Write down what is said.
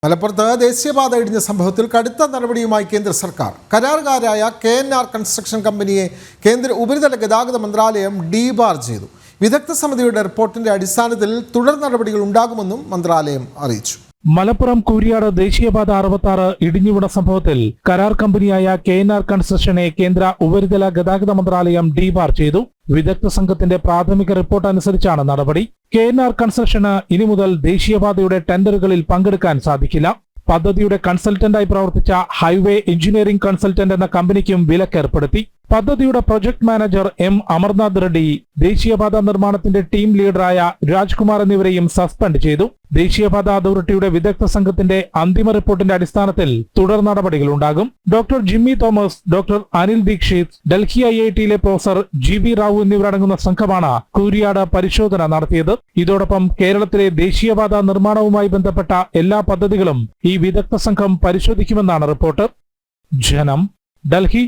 മലപ്പുറത്ത് ദേശീയപാത ഇടിഞ്ഞ സംഭവത്തിൽ കടുത്ത നടപടിയുമായി കേന്ദ്ര സർക്കാർ. കരാറുകാരായ KNR കൺസ്ട്രക്ഷൻ കമ്പനിയെ കേന്ദ്ര ഉപരിതല ഗതാഗത മന്ത്രാലയം ഡീബാർ ചെയ്തു. വിദഗ്ധ സമിതിയുടെ റിപ്പോർട്ടിന്റെ അടിസ്ഥാനത്തിൽ തുടർ നടപടികൾ ഉണ്ടാകുമെന്നും മന്ത്രാലയം അറിയിച്ചു. മലപ്പുറം കൂരിയാട് ദേശീയപാത 66 ഇടിഞ്ഞുവീണ സംഭവത്തിൽ കരാർ കമ്പനിയായ KNR കൺസ്ട്രക്ഷനെ കേന്ദ്ര ഉപരിതല ഗതാഗത മന്ത്രാലയം ഡീബാർ ചെയ്തു. വിദഗ്ധ സംഘത്തിന്റെ പ്രാഥമിക റിപ്പോർട്ട് അനുസരിച്ചാണ് നടപടി. KNR കൺസ്ട്രക്ഷന് ഇനി മുതൽ ദേശീയപാതയുടെ ടെൻഡറുകളിൽ പങ്കെടുക്കാൻ സാധിക്കില്ല. പദ്ധതിയുടെ കൺസൾട്ടന്റായി പ്രവർത്തിച്ച ഹൈവേ എഞ്ചിനീയറിംഗ് കൺസൾട്ടന്റ് എന്ന കമ്പനിക്കും വിലക്കേർപ്പെടുത്തി. പദ്ധതിയുടെ project manager M. Amarnath Reddy, ദേശീയപാത നിർമ്മാണത്തിന്റെ ടീം ലീഡറായ രാജ്കുമാർ എന്നിവരെയും സസ്പെൻഡ് ചെയ്തു. ദേശീയപാത അതോറിറ്റിയുടെ വിദഗ്ധ സംഘത്തിന്റെ അന്തിമ റിപ്പോർട്ടിന്റെ അടിസ്ഥാനത്തിൽ തുടർ നടപടികൾ ഉണ്ടാകും. Doctor Jimmy Thomas, doctor Anil Dikshit, Delhi IITയിലെ പ്രൊഫസർ GB റാവു എന്നിവരടങ്ങുന്ന സംഘമാണ് കൂരിയാട് പരിശോധന നടത്തിയത്. ഇതോടൊപ്പം കേരളത്തിലെ ദേശീയപാത നിർമ്മാണവുമായി ബന്ധപ്പെട്ട എല്ലാ പദ്ധതികളും ഈ വിദഗ്ധ സംഘം പരിശോധിക്കുമെന്നാണ് റിപ്പോർട്ട്. ജനം, ഡൽഹി.